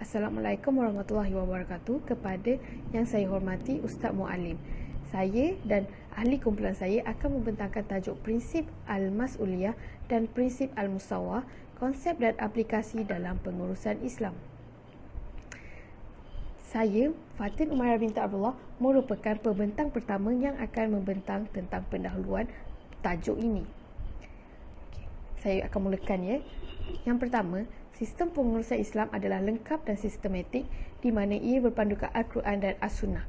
Assalamualaikum warahmatullahi wabarakatuh kepada yang saya hormati Ustaz Muallim. Saya dan ahli kumpulan saya akan membentangkan tajuk prinsip al-mas'uliyah dan prinsip al-musawah, konsep dan aplikasi dalam pengurusan Islam. Saya, Fatin Umairah binti Abdullah, merupakan pembentang pertama yang akan membentang tentang pendahuluan tajuk ini. Saya akan mulakan ya. Yang pertama, sistem pengurusan Islam adalah lengkap dan sistematik di mana ia berpandukan Al-Quran dan As-Sunnah.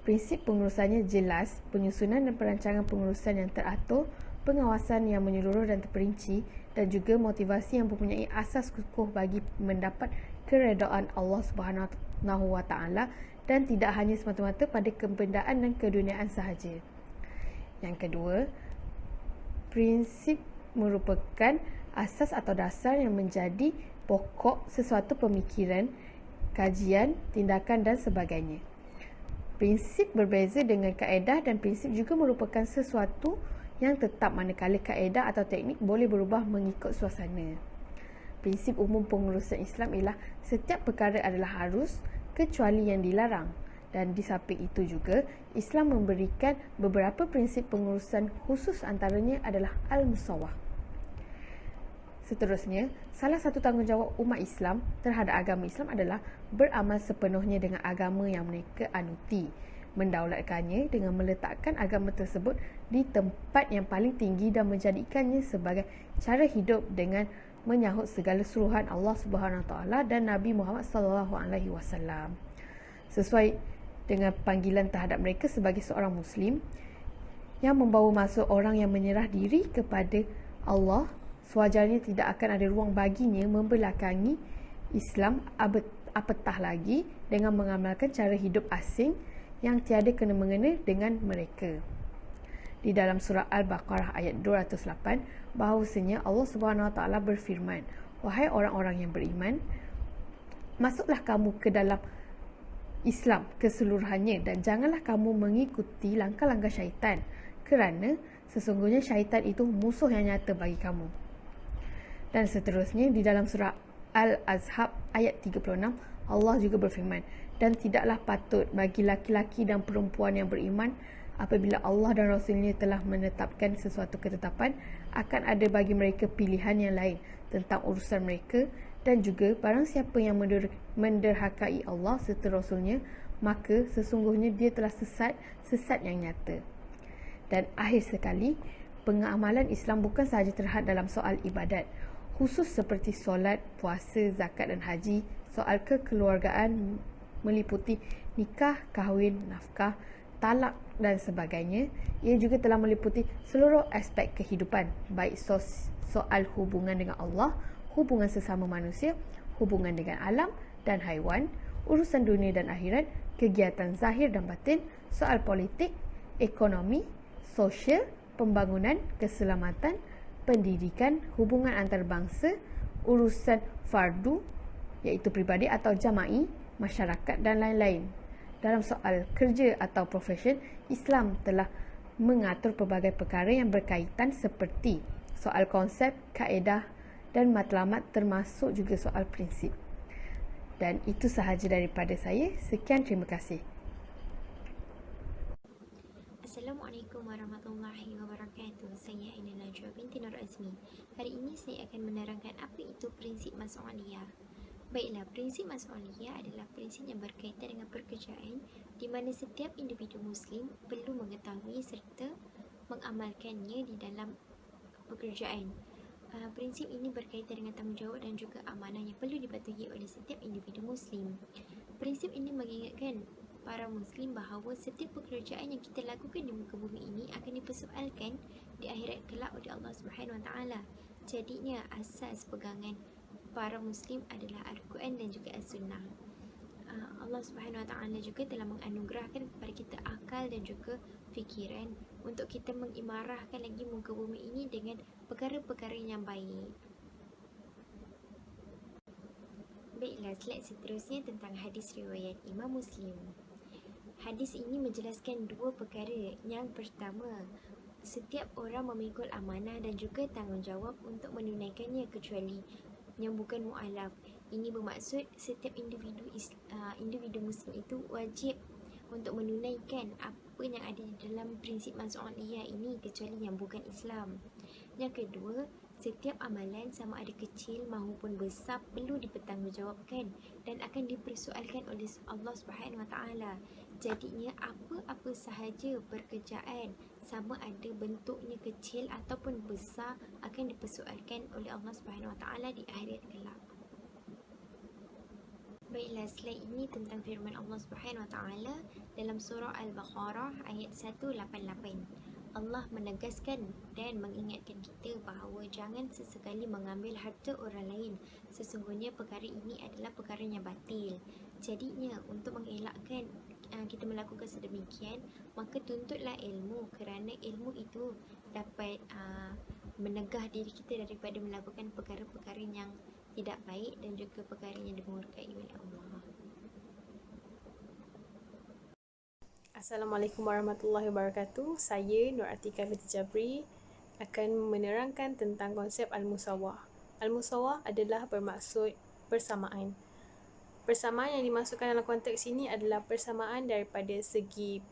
Prinsip pengurusannya jelas, penyusunan dan perancangan pengurusan yang teratur, pengawasan yang menyeluruh dan terperinci, dan juga motivasi yang mempunyai asas kukuh bagi mendapat keredaan Allah Subhanahu wa Ta'ala dan tidak hanya semata-mata pada kebendaan dan keduniaan sahaja. Yang kedua, prinsip merupakan asas atau dasar yang menjadi pokok sesuatu pemikiran, kajian, tindakan dan sebagainya. Prinsip berbeza dengan kaedah dan prinsip juga merupakan sesuatu yang tetap manakala kaedah atau teknik boleh berubah mengikut suasana. Prinsip umum pengurusan Islam ialah setiap perkara adalah harus kecuali yang dilarang. Dan di samping itu juga, Islam memberikan beberapa prinsip pengurusan khusus, antaranya adalah al-musawah. Seterusnya, salah satu tanggungjawab umat Islam terhadap agama Islam adalah beramal sepenuhnya dengan agama yang mereka anuti, mendaulatkannya dengan meletakkan agama tersebut di tempat yang paling tinggi dan menjadikannya sebagai cara hidup dengan menyahut segala suruhan Allah Subhanahu Taala dan Nabi Muhammad sallallahu alaihi wasallam. Sesuai dengan panggilan terhadap mereka sebagai seorang muslim yang membawa masuk orang yang menyerah diri kepada Allah, sewajarnya tidak akan ada ruang baginya membelakangi Islam apatah lagi dengan mengamalkan cara hidup asing yang tiada kena-mengena dengan mereka. Di dalam surah Al-Baqarah ayat 208, bahawasanya Allah Subhanahu Wa Taala berfirman, "Wahai orang-orang yang beriman, masuklah kamu ke dalam Islam keseluruhannya dan janganlah kamu mengikuti langkah-langkah syaitan, kerana sesungguhnya syaitan itu musuh yang nyata bagi kamu." Dan seterusnya di dalam surah Al-Ahzab ayat 36, Allah juga berfirman, "Dan tidaklah patut bagi laki-laki dan perempuan yang beriman apabila Allah dan Rasulnya telah menetapkan sesuatu ketetapan, akan ada bagi mereka pilihan yang lain tentang urusan mereka, dan juga barang siapa yang menderhakai Allah serta Rasulnya, maka sesungguhnya dia telah sesat yang nyata." Dan akhir sekali, pengamalan Islam bukan sahaja terhad dalam soal ibadat khusus seperti solat, puasa, zakat dan haji. Soal kekeluargaan meliputi nikah, kahwin, nafkah, talak dan sebagainya. Ia juga telah meliputi seluruh aspek kehidupan, baik soal hubungan dengan Allah, hubungan sesama manusia, hubungan dengan alam dan haiwan, urusan dunia dan akhirat, kegiatan zahir dan batin, soal politik, ekonomi, sosial, pembangunan, keselamatan, pendidikan, hubungan antarabangsa, urusan fardu iaitu peribadi atau jama'i, masyarakat dan lain-lain. Dalam soal kerja atau profesion, Islam telah mengatur pelbagai perkara yang berkaitan seperti soal konsep, kaedah dan matlamat, termasuk juga soal prinsip. Dan itu sahaja daripada saya. Sekian, terima kasih. Assalamualaikum warahmatullahi wabarakatuh. Saya Aina Najwa binti Nur Azmi. Hari ini saya akan menerangkan apa itu prinsip mas'uliyah. Baiklah, prinsip mas'uliyah adalah prinsip yang berkaitan dengan pekerjaan di mana setiap individu muslim perlu mengetahui serta mengamalkannya di dalam pekerjaan. Prinsip ini berkaitan dengan tanggungjawab dan juga amanah yang perlu dipatuhi oleh setiap individu muslim. Prinsip ini mengingatkan para muslim bahawa setiap pekerjaan yang kita lakukan di muka bumi ini akan dipersoalkan di akhirat kelak oleh Allah Subhanahu Wa Taala. Jadinya asas pegangan para muslim adalah Al-Quran dan juga As-Sunnah. Allah Subhanahu Wa Taala juga telah menganugerahkan kepada kita akal dan juga fikiran untuk kita mengimarahkan lagi muka bumi ini dengan perkara-perkara yang baik. Baiklah, slide seterusnya tentang hadis riwayat Imam Muslim. Hadis ini menjelaskan dua perkara. Yang pertama, setiap orang memikul amanah dan juga tanggungjawab untuk menunaikannya kecuali yang bukan mu'alaf. Ini bermaksud setiap individu Muslim itu wajib untuk menunaikan apa yang ada di dalam prinsip mas'uliyah ini, kecuali yang bukan Islam. Yang kedua, setiap amalan sama ada kecil maupun besar perlu dipertanggungjawabkan dan akan dipersoalkan oleh Allah Subhanahu Wa Taala. Jadinya apa-apa sahaja pekerjaan sama ada bentuknya kecil ataupun besar akan dipersoalkan oleh Allah Subhanahu Wa Taala di akhirat kelak. Baiklah, slide ini tentang firman Allah Subhanahu Wa Taala dalam surah Al-Baqarah ayat 188. Allah menegaskan dan mengingatkan kita bahawa jangan sesekali mengambil harta orang lain. Sesungguhnya perkara ini adalah perkara yang batil. Jadinya untuk mengelakkan kita melakukan sedemikian, maka tuntutlah ilmu, kerana ilmu itu dapat menegah diri kita daripada melakukan perkara-perkara yang tidak baik dan juga perkara yang dimurkai oleh Allah. Assalamualaikum warahmatullahi wabarakatuh. Saya Nur Atika binti Jabri akan menerangkan tentang konsep Al-Musawah. Al-Musawah adalah bermaksud persamaan. Persamaan yang dimasukkan dalam konteks ini adalah persamaan daripada segi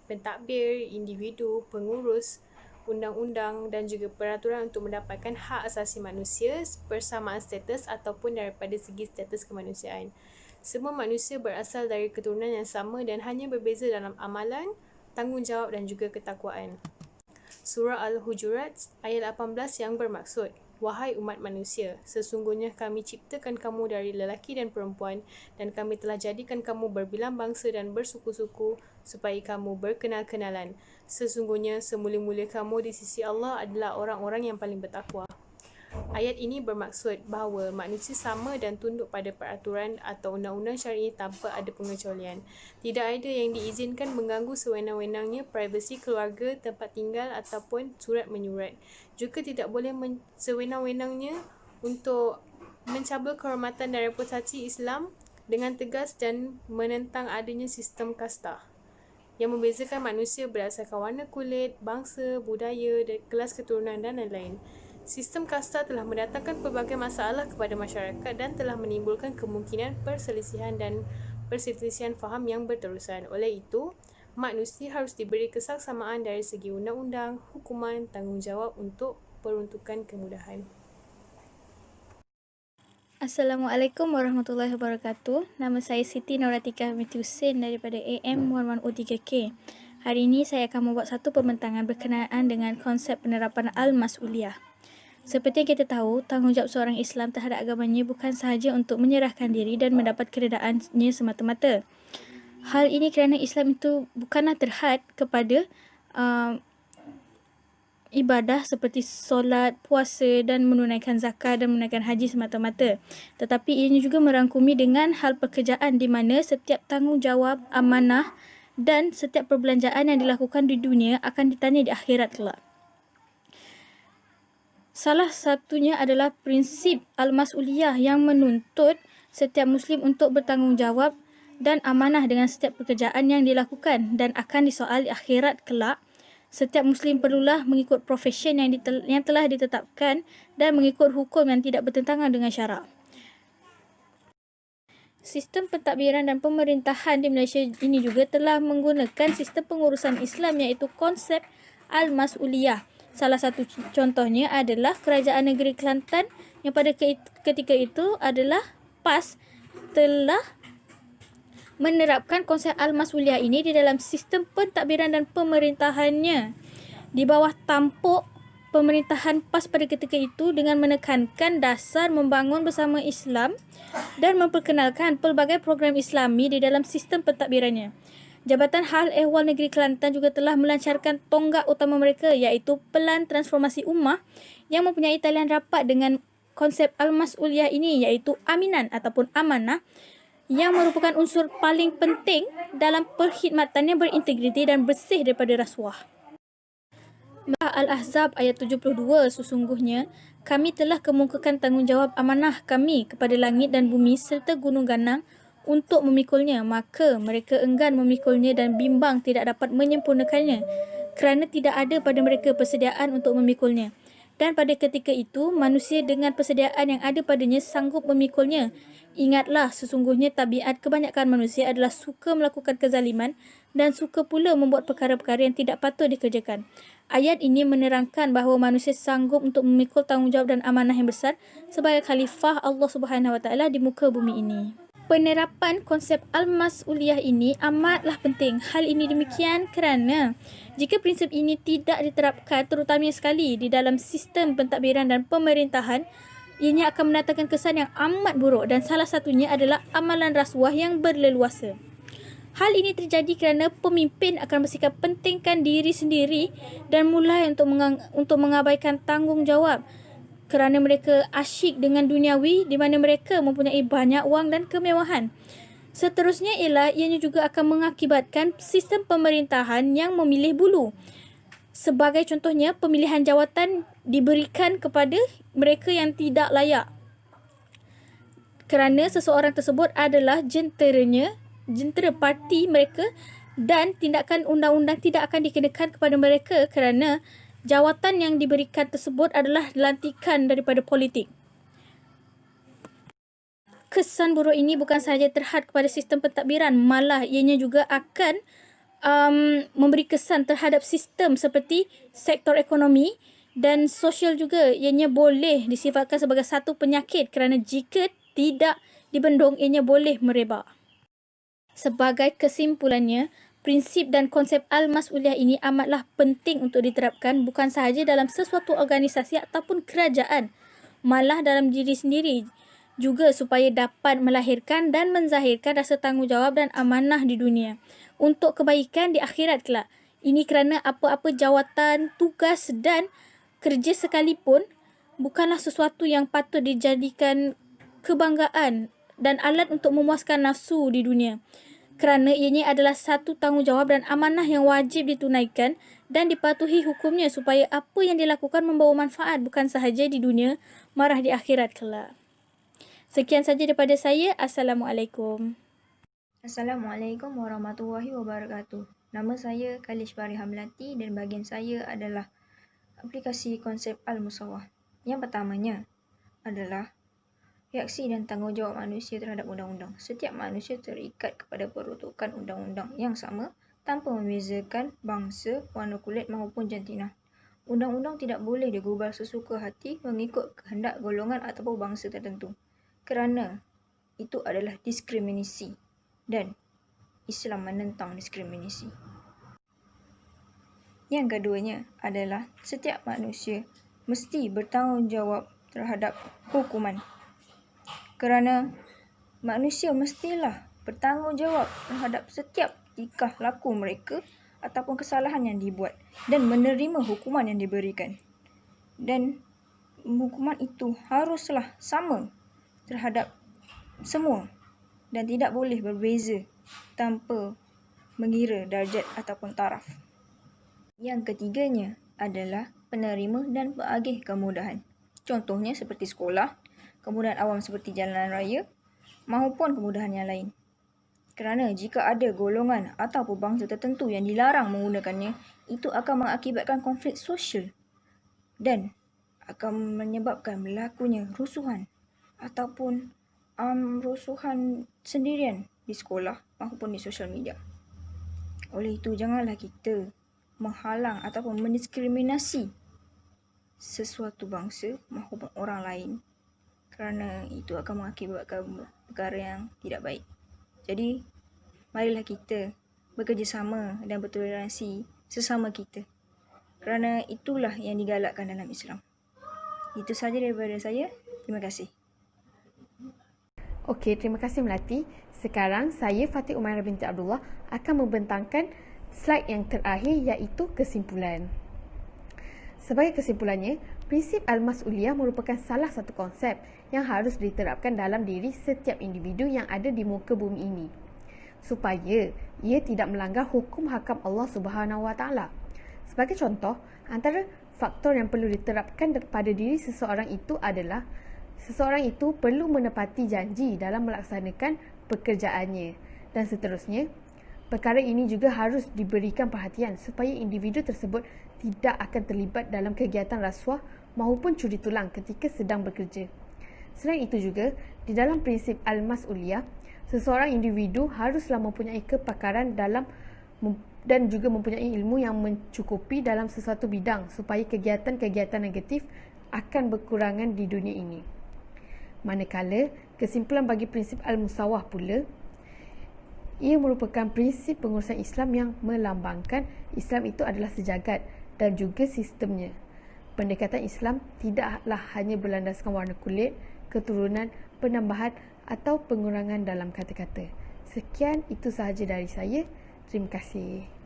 pentadbir, individu, pengurus, undang-undang dan juga peraturan untuk mendapatkan hak asasi manusia, persamaan status ataupun daripada segi status kemanusiaan. Semua manusia berasal dari keturunan yang sama dan hanya berbeza dalam amalan, tanggungjawab dan juga ketakwaan. Surah Al-Hujurat ayat 18 yang bermaksud, "Wahai umat manusia, sesungguhnya kami ciptakan kamu dari lelaki dan perempuan dan kami telah jadikan kamu berbilang bangsa dan bersuku-suku supaya kamu berkenal-kenalan. Sesungguhnya semula-mula kamu di sisi Allah adalah orang-orang yang paling bertakwa." Ayat ini bermaksud bahawa manusia sama dan tunduk pada peraturan atau undang-undang syar'i tanpa ada pengecualian. Tidak ada yang diizinkan mengganggu sewenang-wenangnya privasi keluarga, tempat tinggal ataupun surat menyurat. Juga tidak boleh sewenang-wenangnya untuk mencabul kehormatan dan reputasi Islam dengan tegas dan menentang adanya sistem kasta yang membezakan manusia berdasarkan warna kulit, bangsa, budaya, kelas keturunan dan lain-lain. Sistem kasta telah mendatangkan pelbagai masalah kepada masyarakat dan telah menimbulkan kemungkinan perselisihan dan perselisihan faham yang berterusan. Oleh itu, manusia harus diberi kesaksamaan dari segi undang-undang, hukuman, tanggungjawab untuk peruntukan kemudahan. Assalamualaikum warahmatullahi wabarakatuh. Nama saya Siti Noratika binti Hussein daripada AM 1103K. Hari ini saya akan membuat satu pembentangan berkenaan dengan konsep penerapan al-mas'uliyah. Seperti yang kita tahu, tanggungjawab seorang Islam terhadap agamanya bukan sahaja untuk menyerahkan diri dan mendapat keredaannya semata-mata. Hal ini kerana Islam itu bukanlah terhad kepada ibadah seperti solat, puasa dan menunaikan zakat dan menunaikan haji semata-mata. Tetapi ianya juga merangkumi dengan hal pekerjaan di mana setiap tanggungjawab, amanah dan setiap perbelanjaan yang dilakukan di dunia akan ditanya di akhirat kelak. Salah satunya adalah prinsip al-mas'uliyah yang menuntut setiap Muslim untuk bertanggungjawab dan amanah dengan setiap pekerjaan yang dilakukan dan akan disoal di akhirat kelak. Setiap Muslim perlulah mengikut profession yang telah ditetapkan dan mengikut hukum yang tidak bertentangan dengan syarak. Sistem pentadbiran dan pemerintahan di Malaysia ini juga telah menggunakan sistem pengurusan Islam iaitu konsep al-mas'uliyah. Salah satu contohnya adalah Kerajaan Negeri Kelantan yang pada ketika itu adalah PAS telah menerapkan konsep al-mas'uliyah ini di dalam sistem pentadbiran dan pemerintahannya di bawah tampuk pemerintahan PAS pada ketika itu dengan menekankan dasar membangun bersama Islam dan memperkenalkan pelbagai program Islami di dalam sistem pentadbirannya. Jabatan Hal Ehwal Negeri Kelantan juga telah melancarkan tonggak utama mereka iaitu Pelan Transformasi Ummah yang mempunyai talian rapat dengan konsep al-mas'uliyah ini iaitu aminan ataupun amanah yang merupakan unsur paling penting dalam perkhidmatan yang berintegriti dan bersih daripada rasuah. Al-Ahzab ayat 72, sesungguhnya kami telah kemukakan tanggungjawab amanah kami kepada langit dan bumi serta gunung ganang untuk memikulnya, maka mereka enggan memikulnya dan bimbang tidak dapat menyempurnakannya kerana tidak ada pada mereka persediaan untuk memikulnya. dan pada ketika itu manusia dengan persediaan yang ada padanya sanggup memikulnya. Ingatlah, sesungguhnya tabiat kebanyakan manusia adalah suka melakukan kezaliman dan suka pula membuat perkara-perkara yang tidak patut dikerjakan. Ayat ini menerangkan bahawa manusia sanggup untuk memikul tanggungjawab dan amanah yang besar sebagai khalifah Allah Subhanahu Wa Taala di muka bumi ini. Penerapan konsep al-mas'uliyah ini amatlah penting. Hal ini demikian kerana jika prinsip ini tidak diterapkan, terutamanya sekali di dalam sistem pentadbiran dan pemerintahan, ianya akan mendatangkan kesan yang amat buruk dan salah satunya adalah amalan rasuah yang berleluasa. Hal ini terjadi kerana pemimpin akan bersikap pentingkan diri sendiri dan mulai untuk mengabaikan tanggungjawab kerana mereka asyik dengan duniawi di mana mereka mempunyai banyak wang dan kemewahan. Seterusnya ialah ianya juga akan mengakibatkan sistem pemerintahan yang memilih bulu. Sebagai contohnya, pemilihan jawatan diberikan kepada mereka yang tidak layak kerana seseorang tersebut adalah jentera parti mereka dan tindakan undang-undang tidak akan dikenakan kepada mereka kerana jawatan yang diberikan tersebut adalah lantikan daripada politik. Kesan buruk ini bukan sahaja terhad kepada sistem pentadbiran, malah ianya juga akan memberi kesan terhadap sistem seperti sektor ekonomi dan sosial juga. Ianya boleh disifatkan sebagai satu penyakit kerana jika tidak dibendung, ianya boleh merebak. Sebagai kesimpulannya, prinsip dan konsep al-mas'uliyah ini amatlah penting untuk diterapkan bukan sahaja dalam sesuatu organisasi ataupun kerajaan, malah dalam diri sendiri juga supaya dapat melahirkan dan menzahirkan rasa tanggungjawab dan amanah di dunia untuk kebaikan di akhirat kelak. Ini kerana apa-apa jawatan, tugas dan kerja sekalipun bukanlah sesuatu yang patut dijadikan kebanggaan dan alat untuk memuaskan nafsu di dunia, kerana ianya adalah satu tanggungjawab dan amanah yang wajib ditunaikan dan dipatuhi hukumnya supaya apa yang dilakukan membawa manfaat bukan sahaja di dunia, marah di akhirat kelak. Sekian saja daripada saya. Assalamualaikum. Assalamualaikum warahmatullahi wabarakatuh. Nama saya Khalish Bari Hamlati dan bahagian saya adalah aplikasi konsep Al-Musawwah. Yang pertamanya adalah reaksi dan tanggungjawab manusia terhadap undang-undang. Setiap manusia terikat kepada peruntukan undang-undang yang sama tanpa membezakan bangsa, warna kulit maupun jantina. Undang-undang tidak boleh digubal sesuka hati mengikut kehendak golongan ataupun bangsa tertentu, kerana itu adalah diskriminasi dan Islam menentang diskriminasi. Yang keduanya adalah setiap manusia mesti bertanggungjawab terhadap hukuman, kerana manusia mestilah bertanggungjawab terhadap setiap tingkah laku mereka ataupun kesalahan yang dibuat dan menerima hukuman yang diberikan. Dan hukuman itu haruslah sama terhadap semua dan tidak boleh berbeza tanpa mengira darjat ataupun taraf. Yang ketiganya adalah penerima dan pengagih kemudahan. Contohnya seperti sekolah, kemudahan awam seperti jalan raya maupun kemudahan yang lain. Kerana jika ada golongan ataupun bangsa tertentu yang dilarang menggunakannya, itu akan mengakibatkan konflik sosial dan akan menyebabkan berlakunya rusuhan ataupun rusuhan sendirian di sekolah maupun di sosial media. Oleh itu, janganlah kita menghalang ataupun mendiskriminasi sesuatu bangsa maupun orang lain, kerana itu akan mengakibatkan perkara yang tidak baik. Jadi, marilah kita bekerjasama dan bertoleransi sesama kita, kerana itulah yang digalakkan dalam Islam. Itu sahaja daripada saya. Terima kasih. Okey, terima kasih Melati. Sekarang saya Fatih Umairah binti Abdullah akan membentangkan slide yang terakhir iaitu kesimpulan. Sebagai kesimpulannya, prinsip al-mas'uliyah merupakan salah satu konsep yang harus diterapkan dalam diri setiap individu yang ada di muka bumi ini, supaya ia tidak melanggar hukum hakam Allah Subhanahu Wa Taala. Sebagai contoh, antara faktor yang perlu diterapkan pada diri seseorang itu adalah seseorang itu perlu menepati janji dalam melaksanakan pekerjaannya dan seterusnya. Perkara ini juga harus diberikan perhatian supaya individu tersebut tidak akan terlibat dalam kegiatan rasuah maupun curi tulang ketika sedang bekerja. Selain itu juga, di dalam prinsip al-mas'uliyah, seseorang individu haruslah mempunyai kepakaran dan juga mempunyai ilmu yang mencukupi dalam sesuatu bidang supaya kegiatan-kegiatan negatif akan berkurangan di dunia ini. Manakala, kesimpulan bagi prinsip al-musawah pula, ia merupakan prinsip pengurusan Islam yang melambangkan Islam itu adalah sejagat dan juga sistemnya. Pendekatan Islam tidaklah hanya berlandaskan warna kulit, keturunan, penambahan atau pengurangan dalam kata-kata. Sekian, itu sahaja dari saya. Terima kasih.